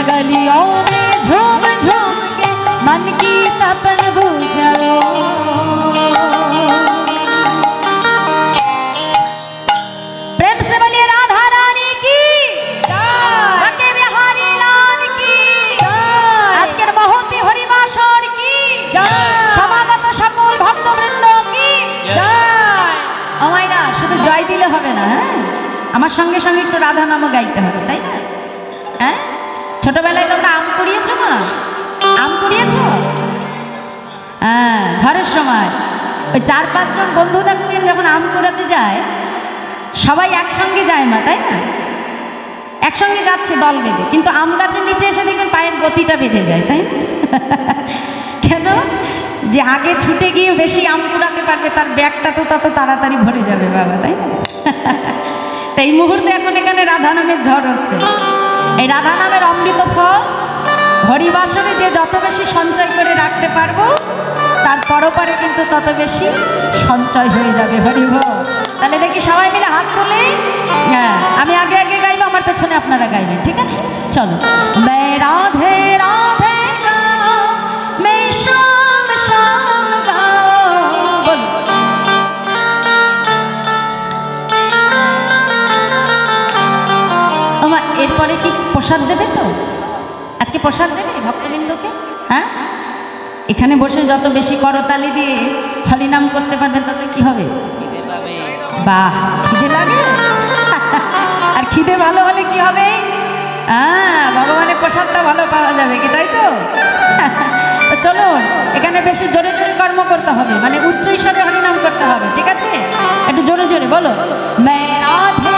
गलियों में झूम झूम के मन की तपन बुझाओ। प्रेम से बोलिए राधा रानी की, बके बिहारी लाल की, আজকের মহতি হরিবাসর কি, সমাগত সকল ভক্তবৃন্দ কি জয়। আমায় না শুধু জয় দিলে হবে না, হ্যাঁ আমার সঙ্গে সঙ্গে একটু রাধা নামও গাইতে হবে, তাই না? হ্যাঁ ছোটবেলায় তোমরা আম কুড়িয়েছো না? আম কুড়িয়েছো? হ্যাঁ ঝড়ের সময় ওই 4-5 জন বন্ধুদের নিয়ে যখন আম কুড়াতে যায় সবাই একসঙ্গে যায় না, তাই না? একসঙ্গে যাচ্ছে দল বেঁধে, কিন্তু আম গাছের নিচে এসে দেখবেন পায়ের গতিটা বেঁধে যায়, তাই না? কেন? যে আগে ছুটে গিয়ে বেশি আম কুড়াতে পারবে তার ব্যাগটা তো তত তাড়াতাড়ি ভরে যাবে বাবা, তাই না? তাই এই মুহূর্তে এখন এখানে রাধা নামের ঝড় হচ্ছে। এই রাধা নামের অমৃত ফল হরিবাসরে যে যত বেশি সঞ্চয় করে রাখতে পারবো তার পরপরে কিন্তু তত বেশি সঞ্চয় হয়ে যাবে। হরিবল। তাহলে দেখি সবাই মিলে হাত তুলে, হ্যাঁ আমি আগে আগে গাইবো, আমার পেছনে আপনারা গাইবেন, ঠিক আছে? চলো। मैं राधे राधे गाओ, मैं शाम शाम गाओ, बोलो। আমার এরপরে কি প্রসাদ দেবে তো? আজকে প্রসাদ দেবে ভক্তবৃন্দকে? হ্যাঁ এখানে বসে যত বেশি করতালি দিয়ে হরিনাম করতে পারবেন তত কি হবে? বাহ, খিদে লাগে। আর খিদে ভালো হলে কি হবে? হ্যাঁ ভগবানের প্রসাদটা ভালো পাওয়া যাবে কি, তাই তো? তো চলুন এখানে বেশি জোরে জোরে কর্ম করতে হবে, মানে উচ্চ ঈশ্বরে হরিনাম করতে হবে, ঠিক আছে? একটু জোরে জোরে বলো। मैं राधे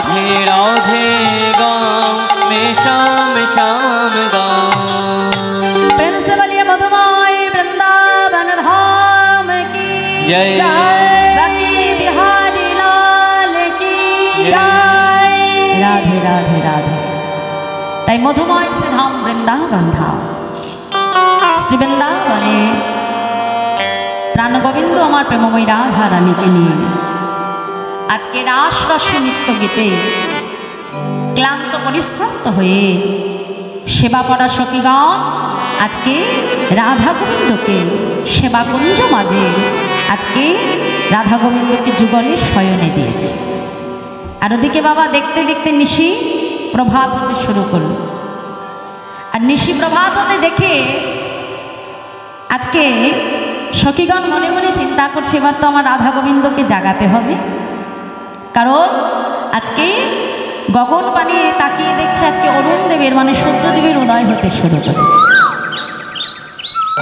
राधे राधे गाँव में शाम शाम जय बाकी बिहारी लाल की जय। राधे राधे राधे। ताई मधुमय से धाम वृंदावन धाम श्री वृंदावने प्राण गोविंद आमार प्रेममयी राधा रानी के लिए आज के रास रस नृत्य गीते क्लांत परिश्रांत हुए सेवा करा सखीगण आज के राधा गोविंद के सेवा कुंज माझे आज के राधा गोविंद के जुगले शयने दिए और ओदिके बाबा देखते देखते निशी प्रभात होते शुरू करल और निशी प्रभात होते देखे आज के सखीगण मने मने चिंता करछे एबार तो आमार राधा गोविंद के जागाते होबे कारण आज के गगन पानी ताकिए देखছে আজকে অরুণ দেবের মানে সূর্যদেবের উদয় হতে শুরু করেছে।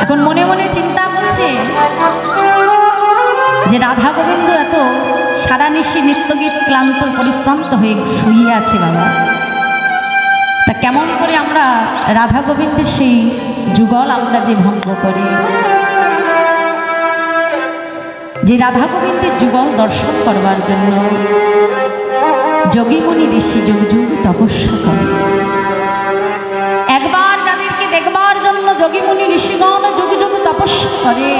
এখন মনে মনে চিন্তা করছে যে রাধা গোবিন্দ এত সারা নিশি নিত্যগীত ক্লান্ত পরিশ্রান্ত হয়ে শুয়ে আছে বাবা, তা কেমন করে আমরা রাধা গোবিন্দের সেই যুগল আমরা যে ভঙ্গ করি, যে রাধা গোবিন্দের যুগল দর্শন করবার জন্য যোগীমণি ঋষি যুগ যুগ তপস্যা করে। একবার যাদেরকে দেখবার জন্য যোগীমণি ঋষিগণ যুগ যুগ তপস্যা করে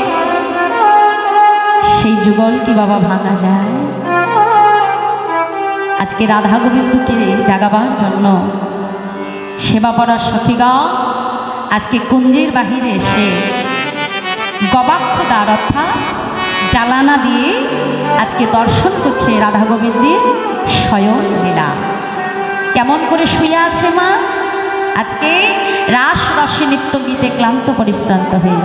সেই যুগল কি বাবা ভাঙা যায়? আজকে রাধা গোবিন্দকে জাগাবার জন্য সেবা করার সখীগণ আজকে কুঞ্জের বাহিরে এসে গবাক্ষ দ্বার অর্থাৎ জ্বালানা দিয়ে আজকে দর্শন করছে রাধা গোবিন্দের স্বয়ং লীলা। কেমন করে শুয়ে আছে মা? আজকে রাস রসে নৃত্য গীতে ক্লান্ত পরিশ্রান্ত হয়ে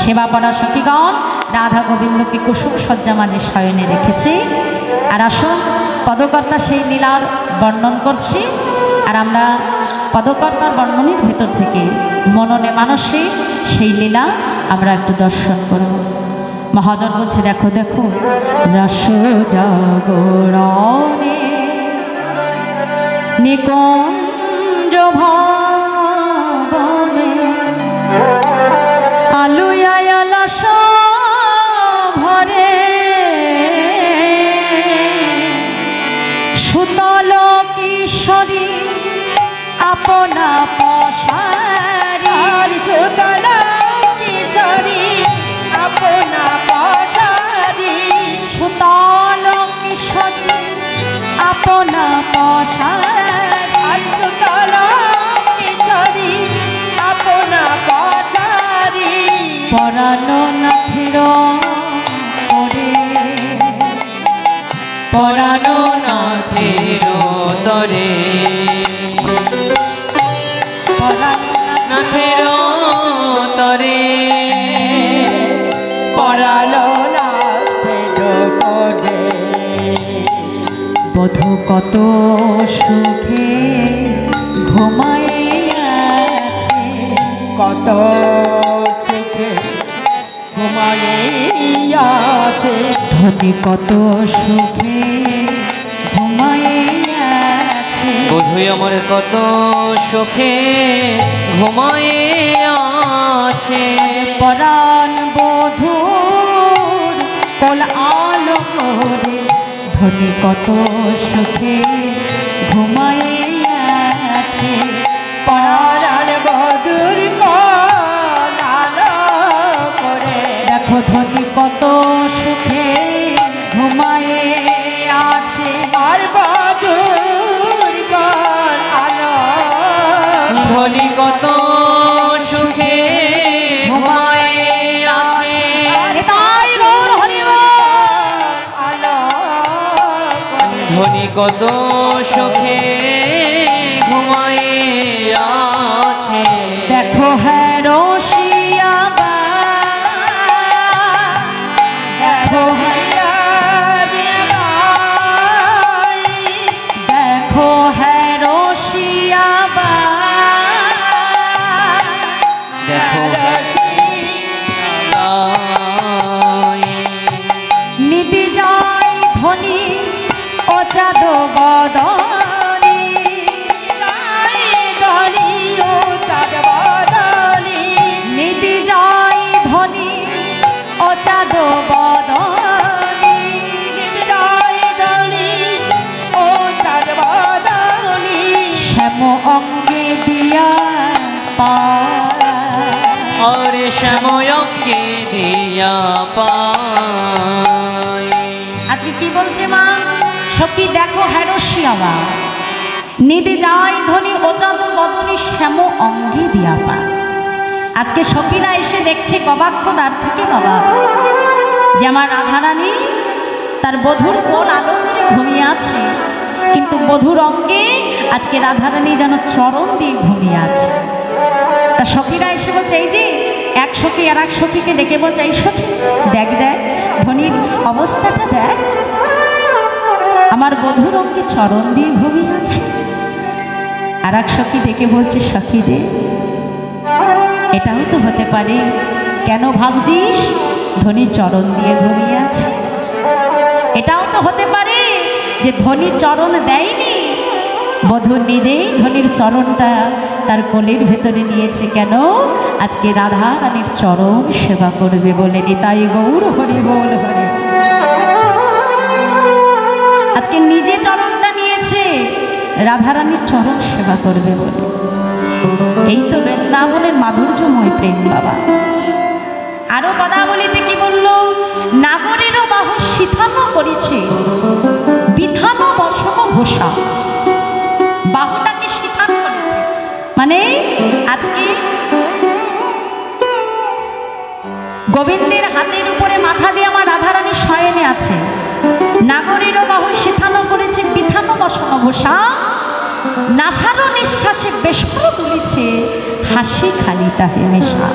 সেবা করা সখীগণ রাধা গোবিন্দকে কুসুম শয্যা মাঝে শয়নে রেখেছে। আর আসুন পদকর্তা সেই লীলার বর্ণন করছি আর আমরা পদকর্তার বর্ণনের ভেতর থেকে মননে মানসে সেই লীলা আমরা একটু দর্শন করব। মহাজন বলছে দেখো দেখো রস জাগরণে নিকুঞ্জ ভবনে আলুয়ায় আলস ভরে সুতল কিশোরী আপনা পশারি সুতল কিশোরী আপনা পশারি সুতল কিশোরী আপনা পশারি সুতল কিশোরী আপনা পশারি পরাণ নাথের করে পরাণ নাথের তরে নাথের তরে পরাণ নাথের তরে বধূ কত সুখে ঘুমায়ে আছে কত সুখে ঘুমায়ে আছে ধনী কত সুখে ঘুমায়ে আছে বধূ আমার কত সুখে ঘুমায়ে আছে পরাণ বধূর কোল আলো করে ধনী কত সুখে ঘুমায়ে আছে পরাণ বধূর কোল আলো করে দেখো ধনী কত সুখে ঘুমায়ে আছে আর বধূর কোল আলো ধনী কত সুখে ঘুমায়ে আছে তাই গৌর হরিবল আলো ধনী কত সুখে ঘুমায়ে আছে দেখো হ্যাঁ রসিয়া দেখো দেখো হ্যাঁ রসিয়া দেখো নিধি যায় ধনী অচাদ বদনী নিধি যায় ধনী ও চাঁদ বদনী নিতাই ধনী ও চাঁদ বদনী শ্যাম অঙ্গে দিয়া और শ্যাময়ঙ্গে দিয়া পায়। আজকে কি বলছে মা? সখী দেখো হেরসিয়াবা নিদে যায় ধনী ওচাঁদ বদনী শ্যাম অঙ্গে দিয়া পা। আজকে সখীরা এসে দেখছে গবাক্ষদার থেকে বাবা যে আমার রাধারানী তার বধূর কোল আদর করে ঘুমিয়ে আছে, কিন্তু বধূর অঙ্গে আজকে রাধারানী যেন চরণ দিয়ে ঘুমিয়ে আছে। তা সখীরা এসে বলছে, এই যে এক সখী আর এক সখীকে ডেকে বলছে, এই সখী দেখ দেখ ধনীর অবস্থাটা দেখ, আমার বধূর অঙ্গে চরণ দিয়ে ঘুমিয়ে আছে। আর এক সখী ডেকে বলছে, সখী রে এটাও তো হতে পারে, কেন ভাবছিস ধনী চরণ দিয়ে ঘুমিয়ে আছে? এটাও তো হতে পারে যে ধনী চরণ দেয়নি, বধূ নিজেই ধনীর চরণটা তার কোলের ভেতরে নিয়েছে। কেন? আজকে রাধা রানীর চরণ সেবা করবে বলে। নিতাই গৌর হরি বল হরি। আজকে নিজে চরণটা নিয়েছে রাধা রানীর চরণ সেবা করবে বলে। এই তো বৃন্দাবনের মাধুর্যময় প্রেম বাবা। আরো পদাবলিতে কি বলল? নাগরেরও বাহু শিথানো করেছে বিথানো বসম ভূষা। বাহুটাকে শিথান করেছে মানে আজকে গোবিন্দের হাতের উপরে মাথা দিয়ে আমার রাধারানী শয়নে আছে। নাগরেরও বাহু শিথানো করেছে বিথানো বসন ভূষা, নাসারো নিঃশ্বাসে বেসর তুলিছে হাসি খালিটা হেমেশা।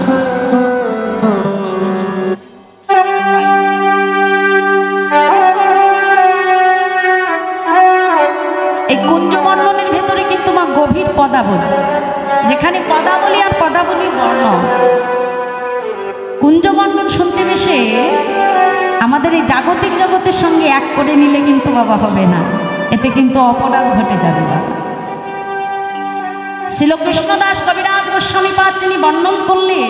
এই কুঞ্জবর্ণনের ভেতরে কিন্তু মা গভীর পদাবলী, যেখানে পদাবলী আর পদাবলীর বর্ণ। কুঞ্জবর্ণন শুনতে বেশে আমাদের এই জাগতিক জগতের সঙ্গে এক করে নিলে কিন্তু বাবা হবে না, এতে কিন্তু অপরাধ ঘটে যাবে বাবা। শ্রীকৃষ্ণদাস কবিরাজ গোস্বামীপাদ তিনি বর্ণন করলে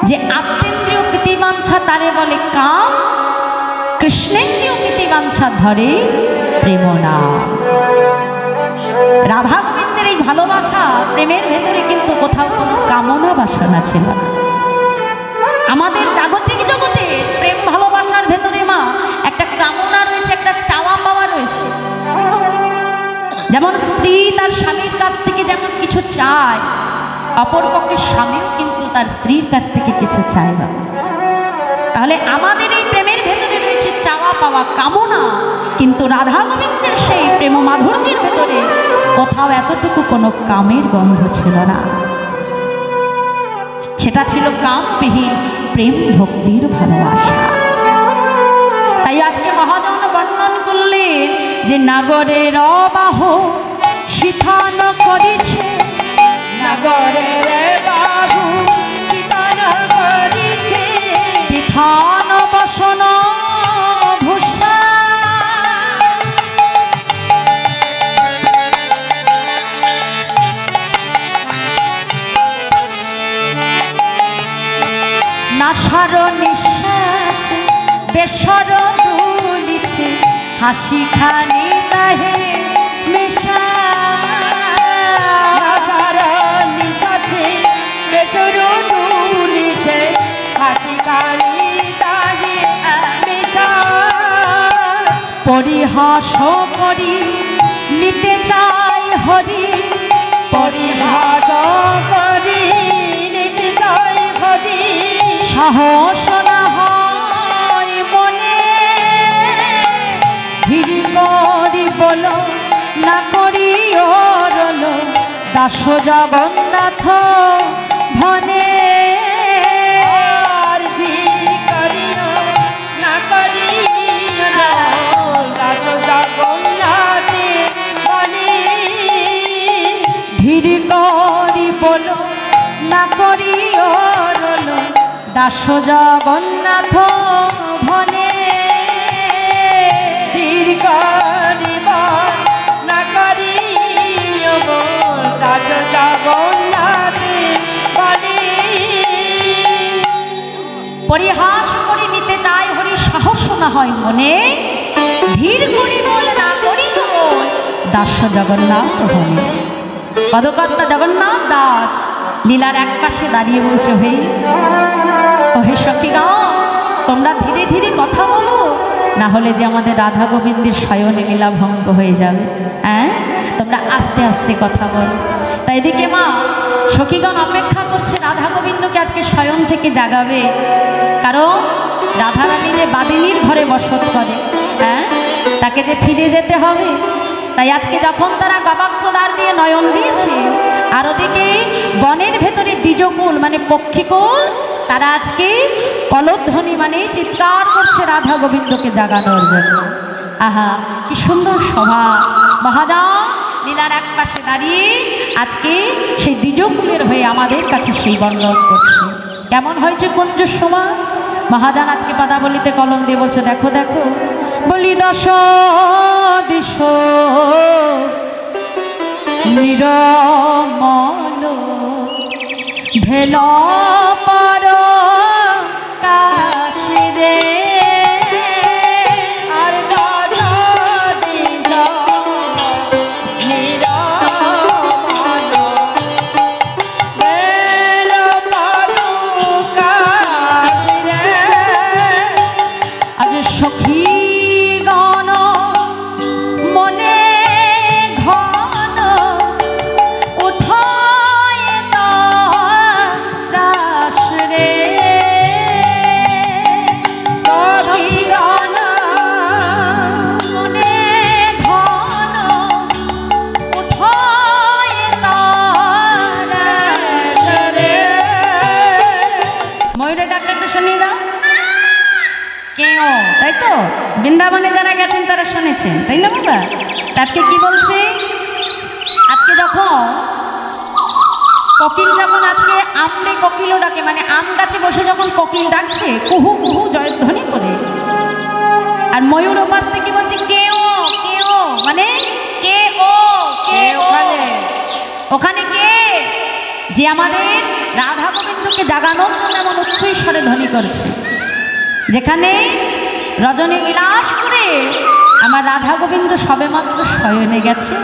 যে আত্মেন্দ্রীয় প্রীতিবাঞ্ছা তারে বলে কাম, কৃষ্ণেন্দ্রীয় প্রীতিবাঞ্ছা ধরে প্রেম নাম। রাধা গোবিন্দের এই ভালোবাসা প্রেমের ভেতরে কিন্তু কোথাও কোনো কামনা বাসনা ছিল না। আমাদের জাগতিক জগতে প্রেম ভালোবাসার ভেতরে মা একটা কামনা রয়েছে, একটা চাওয়া পাওয়া রয়েছে। যেমন স্ত্রী তার স্বামীর কাছ থেকে যেমন কিছু চায়, অপরপক্ষে স্বামীও কিন্তু তার স্ত্রীর কাছ থেকে কিছু চায় না। তাহলে আমাদের এই প্রেমের ভেতরে রয়েছে চাওয়া পাওয়া কামনা, কিন্তু রাধা গোবিন্দের সেই প্রেম মাধুর্যের ভেতরে কোথাও এতটুকু কোনো কামের গন্ধ ছিল না। সেটা ছিল কামবিহীন প্রেম ভক্তির ভালোবাসা। তাই আজকে মহাজন বর্ণন করলেন যে নাগরের বাহ শিথান করেছে, নাগরের বাহু শিথান করেছে বিথান বসন ভূষা। নাসার নিঃশ্বাস বেসর দুলিছে হাসি খানি তাহে মেশা। নাসার নিঃশ্বাসে বেসর দুলিছে হাসি খানি তাহে মেশা। পরিহাস করি নিতে চাই হরি, পরিহাস করি নিতে চাই হরি। সাহস না হয় মনে ধীর করি বলো না করি অরল দাস জগন্নাথ ভনে। আর ধীর করিও না করিও দাস জগন্নাথে বনে। ধীর করি বলো না করি অরল দাস জগন্নাথ ভনে। ধীর করিব না করিও দাস জগন্নাথে বনে। পরিহাস করে নিতে চায় হরি সাহস না হয় মনে, ধীর করি বল না করি বল দাস জগন্নাথ হনে। পদকর্তা জগন্নাথ দাস লীলার এক পাশে দাঁড়িয়ে বলছে, হে ওহে সখীগণ, তোমরা ধীরে ধীরে কথা বলো, না হলে যে আমাদের রাধা গোবিন্দের শয়নে লীলা ভঙ্গ হয়ে যাবে। হ্যাঁ, তোমরা আস্তে আস্তে কথা বলো। তাই এদিকে মা সখীগণ অপেক্ষা করছে রাধা গোবিন্দকে আজকে শয়ন থেকে জাগাবে, কারণ রাধারানী যে বাদিনীর ঘরে বসত করে, হ্যাঁ, তাকে যে ফিরে যেতে হবে। তাই আজকে যখন তারা গবাক্ষদার দিয়ে নয়ন দিয়েছে, আর ওদিকে বনের ভেতরে দ্বিজকুল মানে পক্ষীকুল, তারা আজকে কলধ্বনি মানে চিৎকার করছে রাধা গোবিন্দকে জাগানোর জন্য। আহা, কি সুন্দর সভা! মহাজন লীলার এক পাশে দাঁড়িয়ে আজকে সেই দ্বিজকুলের হয়ে আমাদের কাছে সেই বর্ণন করছে। কেমন হয়েছে কুঞ্জ সমা? মহাজন আজকে পদাবলিতে কলম দিয়ে বলছে, দেখো দেখো, বলি দশ দিশ নিরমল ভেল পর কাশিরে, আর দাদা দিল নিরমল বেল পরুকাশিরে। আজ সখীগণ মনে ঘন উঠায় দাস রে, সখীগণ মনে ঘন উঠায় দাস রে। ময়ূরের ডাকটা একটু শুনিয়ে দাও। কেউ তাই তো বৃন্দাবনে যারা গেছেন তারা শুনেছেন, তাই না বাবা? আজকে কি বলছে? আজকে যখন কোকিল, যখন আজকে আমরে কোকিলও ডাকে, মানে আম গাছে বসে যখন কোকিল ডাকছে কুহু কুহু জয়ধ্বনি করে, আর ময়ূর ওপাশ থেকে বলছে কেও কেও, মানে কে ও কে ওখানে, ওখানে কে? যে আমাদের রাধা গোবিন্দকে জাগানোর জন্য এমন উচ্চ স্বরে ধ্বনি করছে, যেখানে রজনী বিলাস করে আমার রাধা গোবিন্দ সবেমাত্র শয়নে গেছে,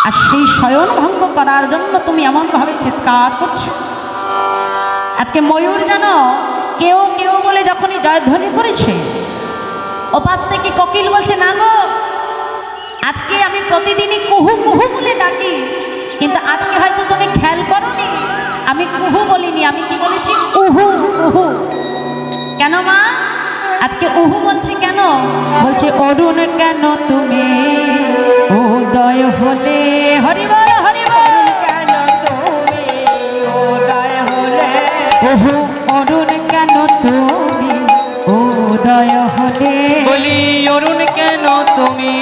আর সেই শয়ন ভঙ্গ করার জন্য তুমি এমনভাবে চিৎকার করছো। আজকে ময়ূর জানো কেউ কেউ বলে যখনই জয়ধ্বনি করেছে, ওপাশ থেকে কোকিল বলছে, না গো, আজকে আমি প্রতিদিনই কুহু কুহু বলে ডাকি, কিন্তু আজকে হয়তো তুমি খেয়াল করোনি, আমি কুহু বলিনি, আমি কি বলেছি? উহু উহু। কেন মা আজকে উহু বলছি কেন? বলছে অরুণ কেন তুমি উদয় হলে, হরিবল হরিবল, কেন তুমি উদয় হলে, উহু অরুণ কেন তুমি উদয় হলে, বলি অরুণ কেন তুমি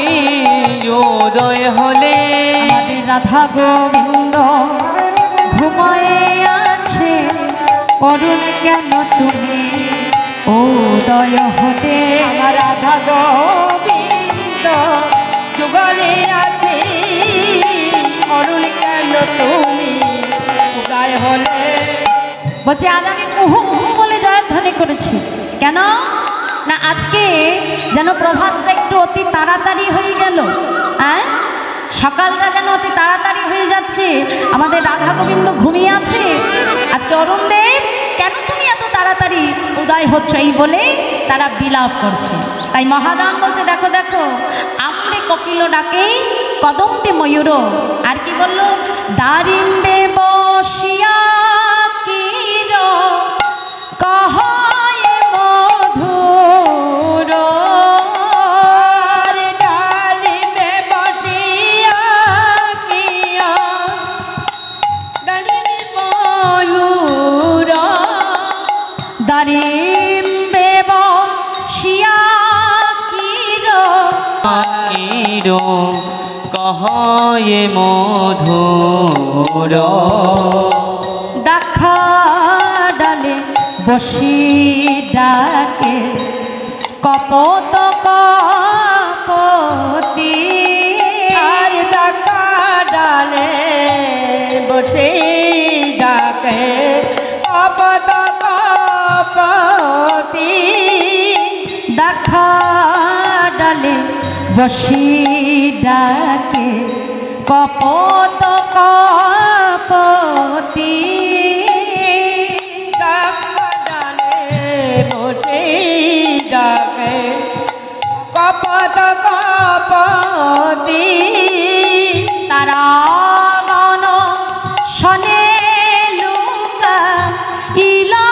উদয় হলে, আমাদের রাধা গোবিন্দ ঘুমায়ে আছে, অরুণ কেন তুমি উদয় হলে, আমার রাধা গোবিন্দ যুগলে আছে, অরুণ কেন তুমি উদয় হলে। বলছে আজ আমি উহু উহু বলে জয়ধ্বনি করেছি। কেন না আজকে যেন প্রভাতটা একটু অতি তাড়াতাড়ি হয়ে গেল, হ্যাঁ, সকালটা যেন অতি তাড়াতাড়ি হয়ে যাচ্ছে, আমাদের রাধা গোবিন্দ ঘুমিয়ে আছে। আজকে অরুণ দেব কেন তুমি এত তাড়াতাড়ি উদয় হচ্ছ, এই বলে তারা বিলাপ করছে। তাই মহাজন বলছে, দেখো দেখো, আমরে কোকিল ডাকে কদম্বে ময়ূর, আর কি বললো? দারিম্বে বসিয়া কির কহায় মধুর, আর ডালিমে বসিয়া কিয়া ডালিমে ময়ূর, দারিম্বে বসিয়া কির কিরো কহয়ে মধুর, দেখা ডালে বসি ডাকে কপত কপতি, আর ডাকা ডালে বসে ডাকে কপত কপতি, ডালে বসি ডাকে কপত কপতি ডালে বসে ডাকে কপত কপতি তারা গণ শনে লুকা ইলা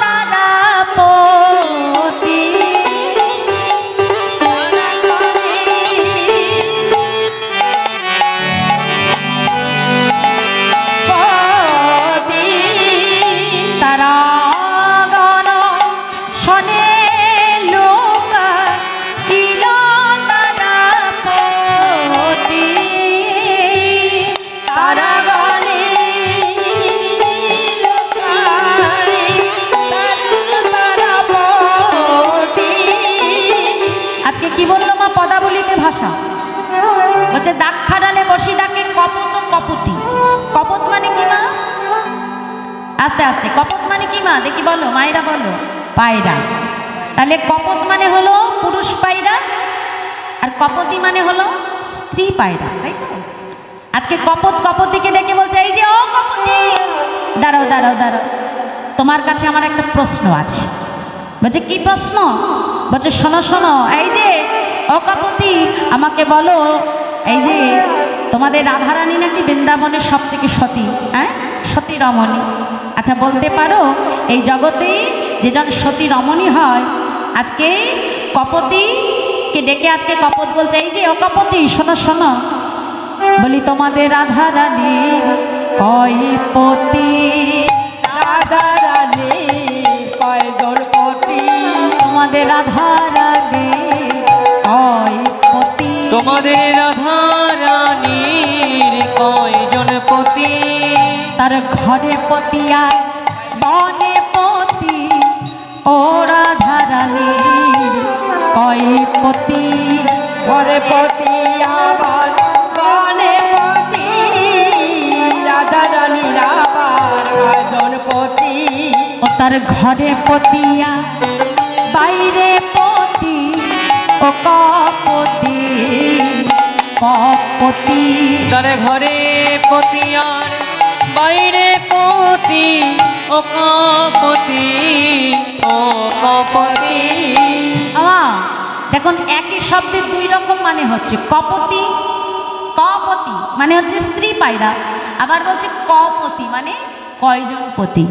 তারা পতি তারা গণ শনে লুকা ইলা তারা পতি তারা গণে তারা পতি আজকে কি বললো মা পদাবলিতে ভাষা বলছে দাক্ষা ডালে বসি ডাকে কপত কপতি কপত মানে কি মা আস্তে আস্তে কপত মানে কি মা দেখি বলো মায়েরা বলো পায়রা তাহলে কপত মানে হলো পুরুষ পায়রা আর কপতি মানে হলো স্ত্রী পায়রা তাই তো আজকে কপত কপতিকে ডেকে বলছে এই যে ও কপতি দাঁড়াও দাঁড়াও দাঁড়াও তোমার কাছে আমার একটা প্রশ্ন আছে বলছে কি প্রশ্ন বলছে শোনো শোনো এই যে ও কপতি আমাকে বলো এই যে তোমাদের রাধারানী নাকি বৃন্দাবনের সব থেকে সতী হ্যাঁ সতী রমণী আচ্ছা বলতে পারো এই জগতে যেজন সতী রমণী হয় আজকে কপতিকে ডেকে আজকে কপত বলছে এই যে ও কপতি শোনো শোনো বলি তোমাদের রাধারানী কয়পতি রাধারানী কয়জন পতি তোমাদের রাধারানী কয়পতি তোমাদের রাধারানীর কয়জন পতি তার ঘরে পতিয়া বনে পতি ও রাধারানীর কয়পতি ঘরে পতি আবার বনে পতি রাধারানী আবার কয়জন পতি ও তার ঘরে পতিয়া বাইরে পতি ও কপতি কপতি তার ঘরে পতি আর বাইরে পতি ও কপতি ও কপতি আমা দেখুন একই শব্দের দুই রকম মানে হচ্ছে কপতি কপতি মানে হচ্ছে স্ত্রী পায়রা আবার বলছে কপতি মানে কয়জন পতি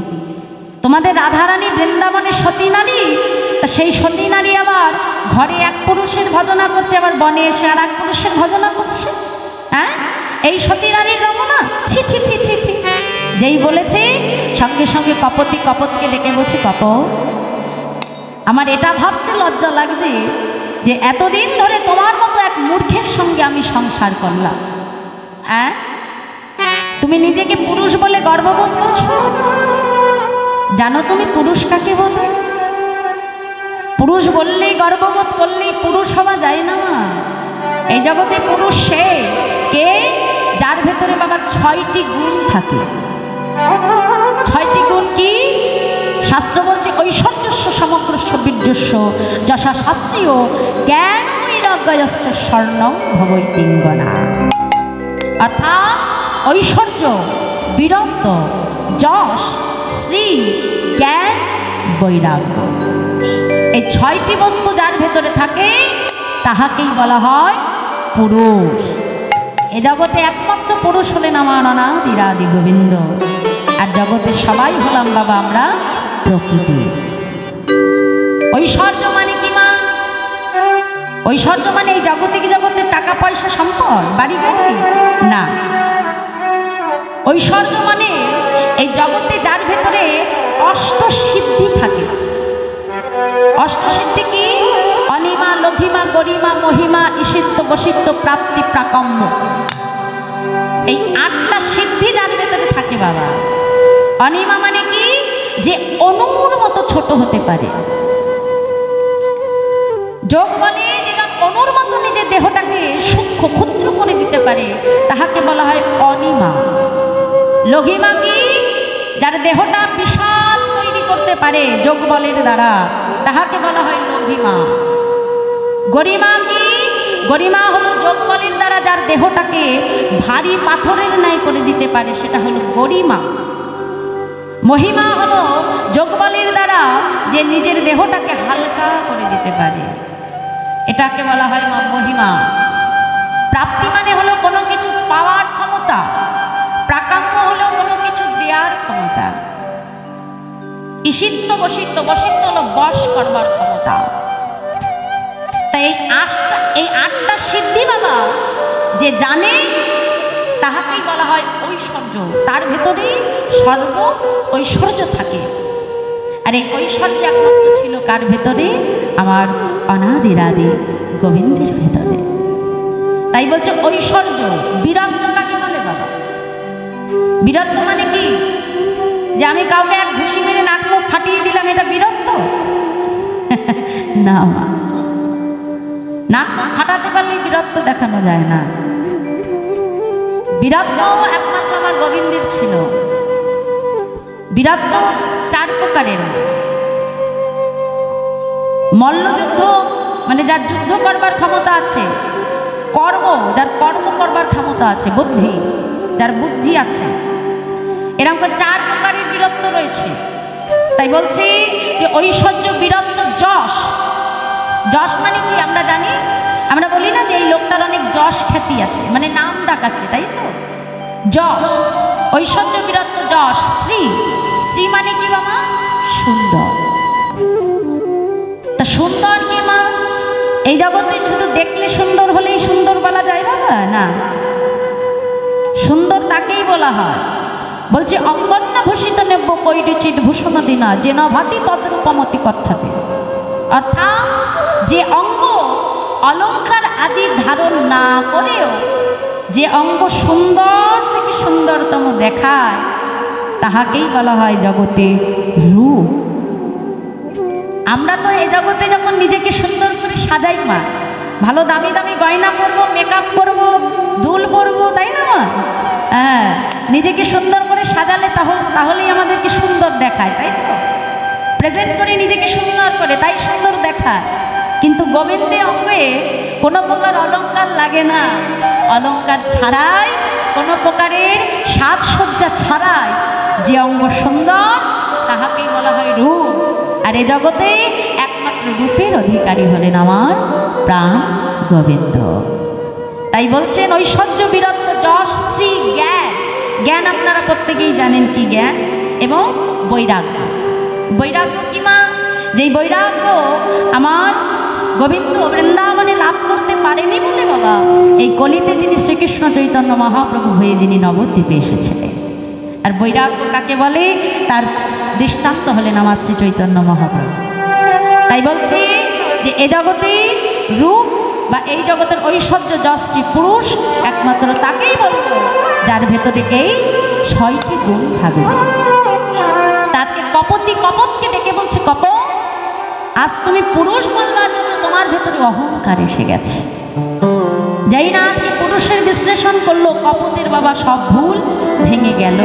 তোমাদের রাধারানী বৃন্দাবনের সতী নারী তা সেই সতী নারী আবার ঘরে এক পুরুষের ভজনা করছে আবার বনে এসে আর এক পুরুষের ভজনা করছে হ্যাঁ এই সতী নারীর রমনা ছি ছি ছি ছি ছি যেই বলেছে সঙ্গে সঙ্গে কপতি কপতকে ডেকে বলছে কপত আমার এটা ভাবতে লজ্জা লাগছে যে এতদিন ধরে তোমার মতো এক মূর্খের সঙ্গে আমি সংসার করলাম হ্যাঁ তুমি নিজেকে পুরুষ বলে গর্ববোধ করছো জানো তুমি পুরুষ কাকে বলো পুরুষ বললেই গর্ববোধ করলেই পুরুষ হওয়া যায় না এই জগতে পুরুষ সে কে যার ভেতরে বাবা 6টি গুণ থাকে 6টি গুণ কি শাস্ত্র বলছে ঐশ্বর্যস্য সমগ্রস্য বীর্যস্য যশা শাস্ত্রীয় জ্ঞান বৈরাগ্যস্য স্বর্ণ ভবৈতিঙ্গনা অর্থাৎ ঐশ্বর্য বীরত্ব যশ শ্রী জ্ঞান বৈরাগ্য এই 6টি বস্তু যার ভেতরে থাকে তাহাকেই বলা হয় পুরুষ এ জগতে একমাত্র পুরুষ হলেন আমার অনাদিরাদি গোবিন্দ আর জগতে সবাই হলাম বাবা আমরা প্রকৃতি ঐশ্বর্য মানে কি মা ঐশ্বর্য মানে এই জাগতিক জগতের টাকা পয়সা সম্পদ বাড়ি গাড়ি না ঐশ্বর্য মানে এই জগতে যার ভেতরে অষ্টসিদ্ধি থাকে অষ্টসিদ্ধি কি অনিমা লঘিমা গরিমা মহিমা ঈশিত্ব বসিত্ব প্রাপ্তি প্রাকম্য এই 8টা সিদ্ধি যার ভেতরে থাকে বাবা অনিমা মানে কি যে অনুর মতো ছোট হতে পারে যোগ বলে যে যখন অনুর মতো নিজের দেহটাকে সূক্ষ্ম ক্ষুদ্র করে দিতে পারে তাহাকে বলা হয় অনিমা লঘিমা কি যার দেহটা বিশাল তৈরি করতে পারে যোগ বলের দ্বারা তাহাকে বলা হয় লঘিমা গরিমা কি গরিমা হলো যোগবলের দ্বারা যার দেহটাকে ভারী পাথরের ন্যায় করে দিতে পারে, সেটা হলো গরিমা। মহিমা হলো যোগবলের দ্বারা যে নিজের দেহটাকে হালকা করে দিতে পারে, এটাকে বলা হয় মা মহিমা। প্রাপ্তি মানে হলো কোনো কিছু পাওয়ার ক্ষমতা, প্রাকাম্য হলো কোনো কিছু দেওয়ার ক্ষমতা। ঈশিত্ব বসিত্ব, বসিত্ব হলো বশ করবার ক্ষমতা। তাই এই আটটা সিদ্ধি বাবা যে জানে তাহাকেই বলা হয় ঐশ্বর্য। তার ভেতরেই সর্ব ঐশ্বর্য থাকে। আর এই ঐশ্বর্য একমাত্র ছিল কার ভেতরে? আমার অনাদিরাদি গোবিন্দের ভেতরে। তাই বলছে ঐশ্বর্য। বীরত্ব কাকে বলে বাবা? বীরত্ব মানে কি? যে আমি কাউকে এক ঘুষি মেরে নাক মুখ ফাটিয়ে দিলাম, এটা বীরত্ব? না, নাক মুখ ফাটাতে পারলে বীরত্ব দেখানো যায় না। বীরত্ব একমাত্র আমার গোবিন্দের ছিল। বীরত্ব 4 প্রকারের। মল্লযুদ্ধ মানে যার যুদ্ধ করবার ক্ষমতা আছে, কর্ম যার কর্ম করবার ক্ষমতা আছে, বুদ্ধি যার বুদ্ধি আছে, এরকম 4 প্রকারের বীরত্ব রয়েছে। তাই বলছি যে ঐশ্বর্য, বীরত্ব, যশ। যশ মানে কি আমরা জানি? আমরা বলি না যে এই লোকটার অনেক যশ খ্যাতি আছে, মানে নাম ডাক আছে, তাই তো? যশ, ঐশ্বর্য, বীরত্ব, যশ। শ্রী, শ্রী মানে কি বাবা? সুন্দর। তা সুন্দর কি মা? এই জগতে শুধু দেখলে সুন্দর হলেই সুন্দর বলা যায় বাবা? না, সুন্দর তাকেই বলা হয়। বলছে অঙ্গন্য ভূষিত নেব্য কৈরিচিত ভূষণ দিনা যে ন ভাতি তদ্রূপমতি কথাতে। অর্থাৎ যে অঙ্গ অলঙ্কার আদি ধারণ না করেও যে অঙ্গ সুন্দর থেকে সুন্দরতম দেখায়, তাহাকেই বলা হয় জগতে রূপ। আমরা তো এ জগতে যখন নিজেকে সুন্দর করে সাজাই মা, ভালো দামি দামি গয়না পরবো, মেকআপ করবো, দুল পরবো, তাই না মা? হ্যাঁ, নিজেকে সুন্দর করে সাজালে তাহলেই আমাদেরকে সুন্দর দেখায়, তাই তো? প্রেজেন্ট করে নিজেকে সুন্দর করে, তাই সুন্দর দেখায়। কিন্তু গোবিন্দের অঙ্গে কোনো প্রকার অলঙ্কার লাগে না। অলঙ্কার ছাড়াই, কোনো প্রকারের সাজসজ্জা ছাড়াই যে অঙ্গ সুন্দর, তাহাকেই বলা হয় রূপ। আর এ জগতে একমাত্র রূপের অধিকারী হলেন আমার প্রাণ গোবিন্দ। তাই বলছেন ঐশ্বর্য, বীরত্ব, যশ, শ্রী, জ্ঞান। জ্ঞান আপনারা প্রত্যেকেই জানেন কি জ্ঞান, এবং বৈরাগ্য। বৈরাগ্য কি মা? যেই বৈরাগ্য আমার গোবিন্দ বৃন্দাবনে লাভ করতে পারেনি বলে বাবা এই কলিতে তিনি শ্রীকৃষ্ণ চৈতন্য মহাপ্রভু হয়ে যিনি নবদ্বীপে এসেছিলেন। আর বৈরাগ্য কাকে বলে? তার দৃষ্টান্ত হলেন আমার শ্রী চৈতন্য মহাপ্রভু। তাই বলছি যে এ জগতে রূপ বা এই জগতের ঐশ্বর্য, যশ্রী, পুরুষ একমাত্র তাকেই বলবো যার ভেতরে এই 6টি গুণ থাকবে। আজকে কপতি, কপতকে ডেকে বলছে কপত, আজ তুমি পুরুষ বলবার জন্য তোমার ভেতরে অহংকার এসে গেছে। যাই না আজকে পুরুষের বিশ্লেষণ করলো, কপতের বাবা সব ভুল ভেঙে গেল।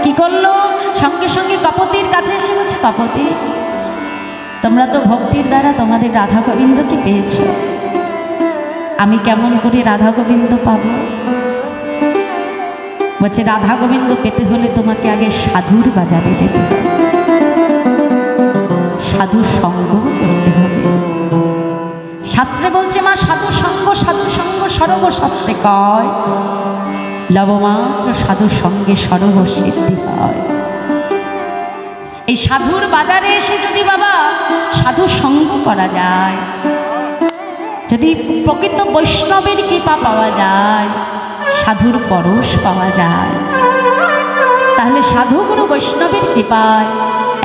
কি করলো? সঙ্গে সঙ্গে কপতির কাছে এসে বলছে কপতি, তোমরা তো ভক্তির দ্বারা তোমাদের রাধা গোবিন্দকে পেয়েছ, আমি কেমন করে রাধা গোবিন্দ পাব? বলছে রাধা গোবিন্দ পেতে হলে তোমাকে আগে সাধুর বাজারে যেতে হবে, সাধু সঙ্গ করতে হবে। শাস্ত্রে বলছে মা সাধু সঙ্গ, সাধু সঙ্গ সর্বশাস্ত্রে কয়, লবমাত্র সাধু সঙ্গে সর্ব সিদ্ধি হয়। এই সাধুর বাজারে এসে যদি বাবা সাধু সঙ্গ করা যায়, যদি প্রকৃত বৈষ্ণবের কৃপা পাওয়া যায়, সাধুর পরশ পাওয়া যায়, তাহলে সাধুগুরু বৈষ্ণবের কৃপায়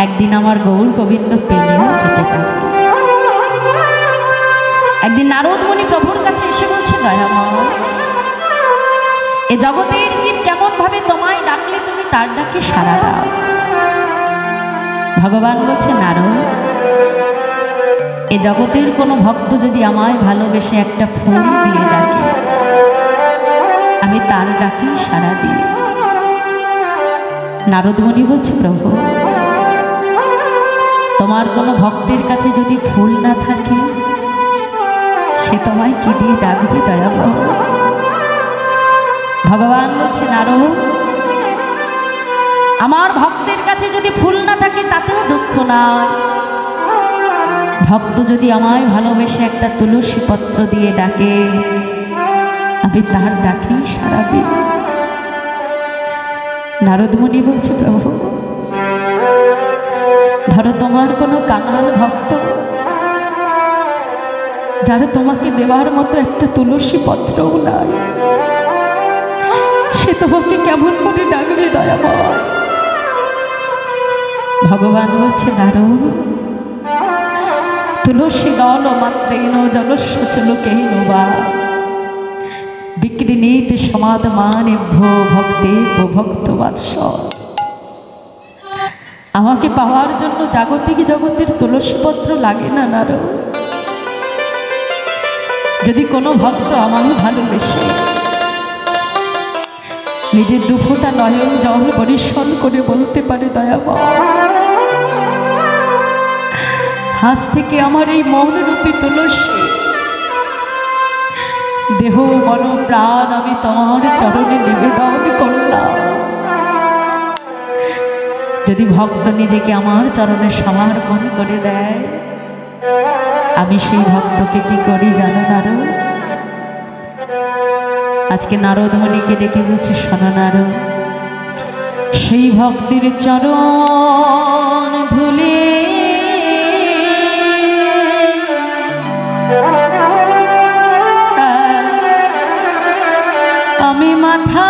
একদিন আমার গৌর গোবিন্দ পেলেও পেতে পারে। একদিন নারদ মুনি প্রভুর কাছে এসে বলছে দয়াময়, এ জগতের জীব কেমন ভাবে তোমায় ডাকলে তুমি তার ডাকে সাড়া দাও। ভগবান বলছে নারদ, এ জগতের কোনো ভক্ত যদি আমায় ভালোবেসে একটা ফুল দিয়ে ডাকে, আমি তার ডাকেই সাড়া দিই। নারদ মুনি বলছে প্রভু, তোমার কোনো ভক্তের কাছে যদি ফুল না থাকে, সে তোমায় কি দিয়ে ডাকবে দয়াময়? ভগবান বলছেন আরো আমার ভক্তের কাছে যদি ফুল না থাকে তাতেও দুঃখ নাই। ভক্ত যদি আমায় ভালোবেসে একটা তুলসী পত্র দিয়ে ডাকে, আমি তার ডাকেই সাড়া দিই। নারদমুনি বলছে প্রভু, ধরো তোমার কোনো কাঙাল ভক্ত যারা তোমাকে দেওয়ার মতো একটা তুলসী পত্রও নাই, সে তোমাকে কেমন করে ডাকবে দয়াময়? ভগবান বলছে নারদ, তুলসী দল মাত্রেণ জলস্য চ লোকেন বা বিক্রিণীতে সমাদমানেভ্য ভক্তে ভক্ত বাৎসল। আমাকে পাওয়ার জন্য জাগতিক জগতের তুলসীপত্র লাগে না নারদ। যদি কোনো ভক্ত আমাকে ভালোবেসে নিজের দুফোঁটা নয়ন জল পরিশন করে বলতে পারে দয়াময়, আজ থেকে আমার এই মৌনরূপী তুলসী দেহ মন প্রাণ আমি তোমার চরণে নিবেদন করলাম। যদি ভক্ত নিজেকে আমার চরণে সমর্পণ করে দেয়, আমি সেই ভক্তকে কি করি জানো নারদ? আজকে নারদ মুনিকে ডেকে বলছে, শোনো নারদ, সেই ভক্তির চরণ ধুলি আমি মাথা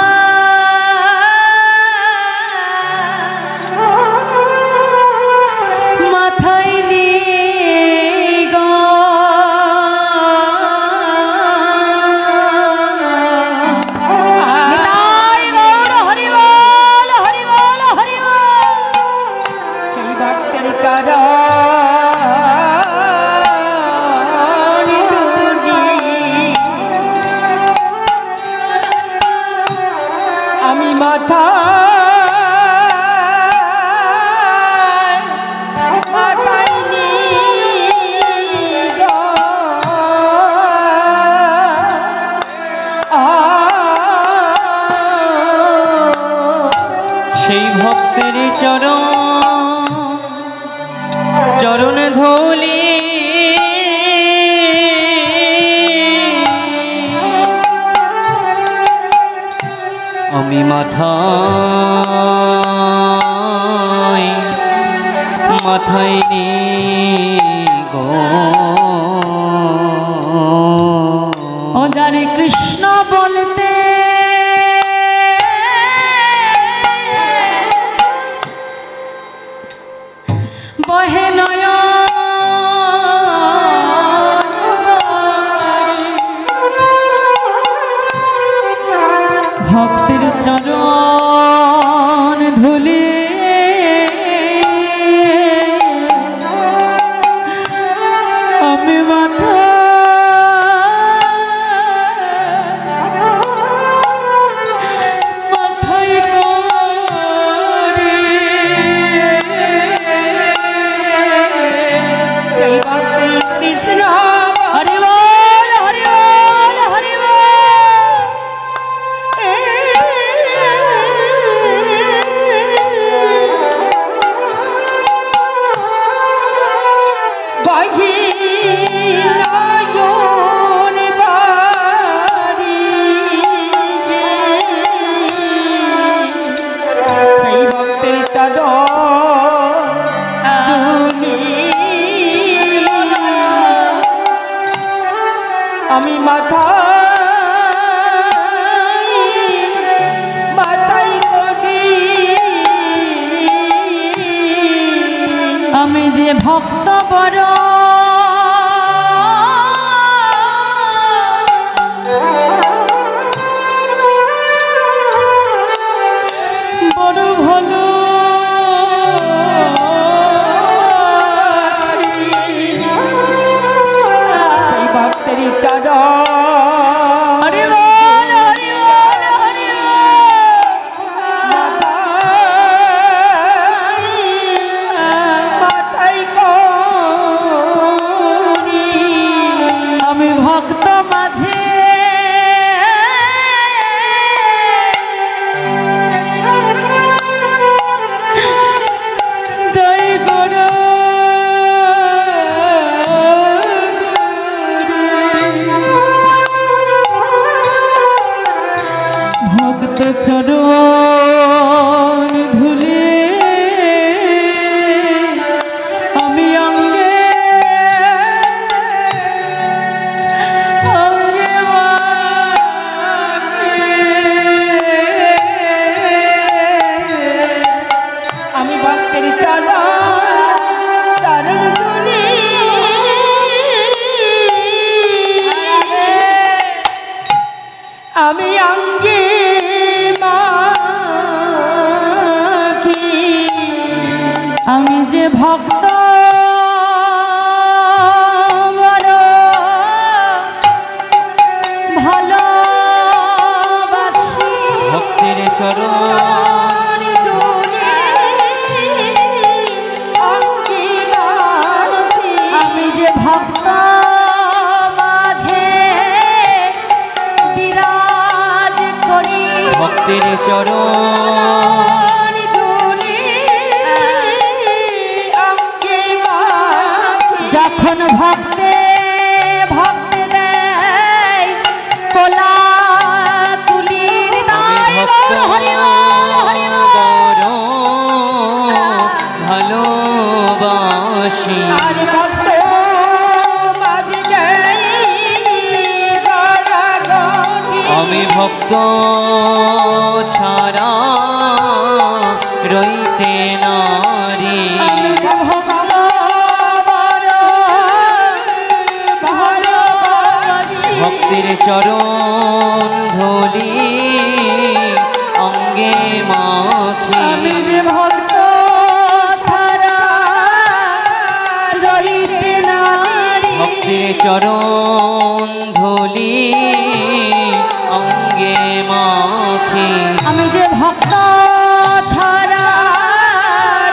মাথায় নিয়ে গো নিতাই গৌর হরি বল হরি বল হরি বল। সেই ভক্তের চরণ ধুলি আমি মাথা মাথায় নিয়ে গো সেই ভক্তের চরণ ধুলি আমি মাথায় নি গো। ও যারে কৃষ্ণ বলতে বহে ভক্তের চরণ ধুলি আমি মাথা মাথায় করে সেই ভক্তি কৃষ্ণ হরি বল হরি বল হরি বল। সেই ভক্তের আমি মাথায় করি আমি যে ভক্ত বড় বড় ভালো সেই ভক্তের চরণ হরি বল হরি বল হরি মাথায় করি আমি ভক্ত মাঝে ভক্ত চরণ ধুলে আমি অঙ্গে অঙ্গে আমি ভক্তের চরণ ধুলে আমি অঙ্গে আমি যে ভক্ত বড় ভালোবাসি ভক্তের চরণ আমি যে ভক্ত মাঝে বিরাজ করি ভক্তের চরণ যখন ভক্তে ভক্তে দেয় কোলা তুলির দায় ভক্ত হরি বল, হরি বল। বড় ভালোবাসি আর ভক্ত মাঝে যাই আমি ভক্ত ছাড়া রইতে নারী ভক্তের চরণ ধলি অঙ্গে মাখি আমি যে ভক্ত ছাড়া রইতে নারী ভক্তের চরণ ধলি অঙ্গে মাখি আমি যে ভক্ত ছাড়া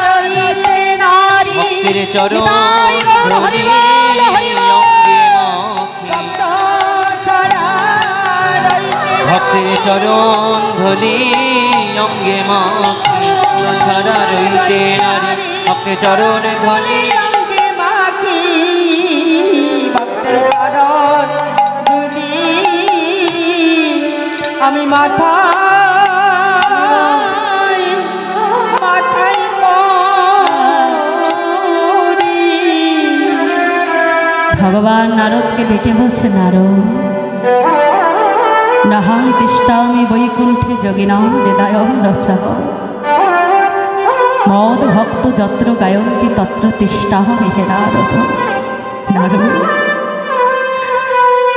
রইতে নারী ভক্তের চরণ নিতাই গৌর হরি ধলি বল, হরি বল। অঙ্গে মাখি ভক্তের চরণ ধলি অঙ্গে মাখি ছাড়া রইতে নারী ভক্তের চরণ ধলি আমি মাথায় মাথায় করি। ভগবান নারদকে ডেকে বলছে নারদ নাহাং তিষ্ঠামি বৈকুণ্ঠে যোগিনাং হৃদয় রচক মদ ভক্ত যত্র গায়ন্তি তত্র তিষ্ঠামি হে নারদ। নারদ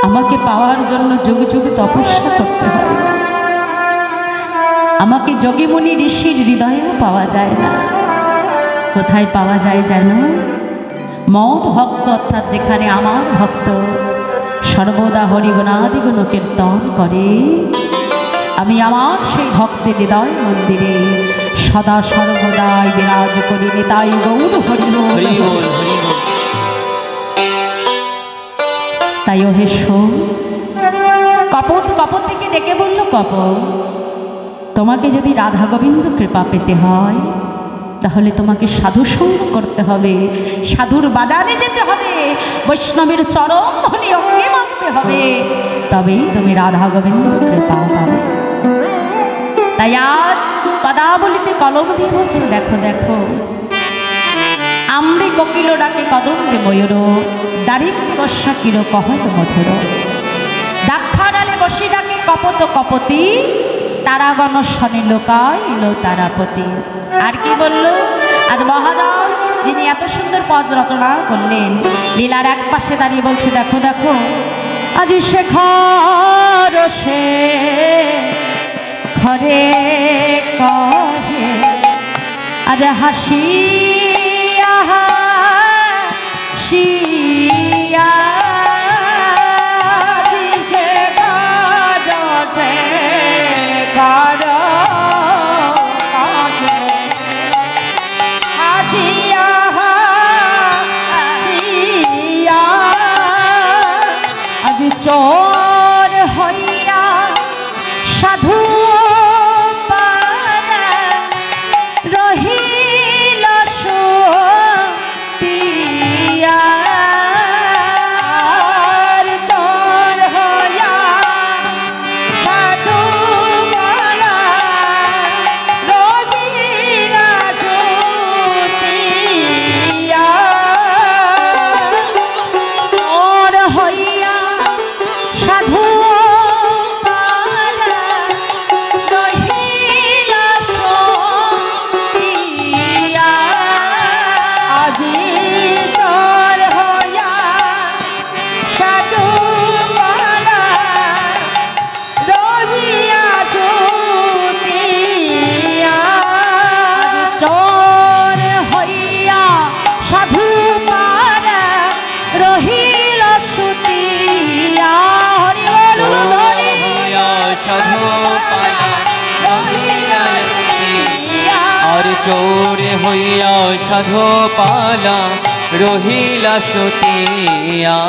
আমাকে পাওয়ার জন্য যুগ যুগ তপস্যা করতে হয় না, আমাকে যোগীমুনি ঋষির হৃদয়েও পাওয়া যায় না। কোথায় পাওয়া যায় জানো? মদ ভক্ত অর্থাৎ যেখানে আমার ভক্ত সর্বদা হরিগুণাদিগুণ কীর্তন করে, আমি আমার সেই ভক্তের হৃদয় মন্দিরে সদা সর্বদাই বিরাজ করি। নিতাই গৌর হরি বল। হরি বল হরি বল তাই ও হে শোন, কপত কপতিকে ডেকে বলল কপত তোমাকে যদি রাধা গোবিন্দ কৃপা পেতে হয় তাহলে তোমাকে সাধু সঙ্গ করতে হবে, সাধুর বাজারে যেতে হবে, বৈষ্ণবের চরণ ধরে অঙ্গে মাখতে হবে, তবেই তুমি রাধা গোবিন্দ কৃপা পাবে। তাই আজ পদাবলিতে কলম দিয়ে বলছে দেখো দেখো আমরে কোকিল ডাকে কদম্বে ময়ূর দারিদ্র বর্ষা কির কহল মধুর দাক্ষাড়ালে বসি ডাকে কপত কপতি তারাগণ শনে লোকাইল তারাপতি। আর কি বলল? আজ মহাজন যিনি এত সুন্দর পদ রচনা করলেন লীলার এক পাশে দাঁড়িয়ে বলছে দেখো দেখো আজ শেখর সে ঘরে কহে আজ হাসিয়া হাসিয়া দিছে কাজে কার কাছে হাসিয়া হাসিয়া আজ চোখ হইয়া সাধু পারা রহিল সতিয়া আর তোর হইয়া সাধু মালা রহিলা জ্যোতিয়া ওর হইয়া সাধু পারা রহিল সতিয়া আজি তোর হইয়া সাধু মালা রহিয়া জ্যোতিয়া চোর হইয়া সাধু পারা রহিল সুতিয়া হরি বল হরি হইয়া সাধু পালা রহিলা সতিয়া। আর চোর হইয়া সাধু পালা রহিলা সতিয়া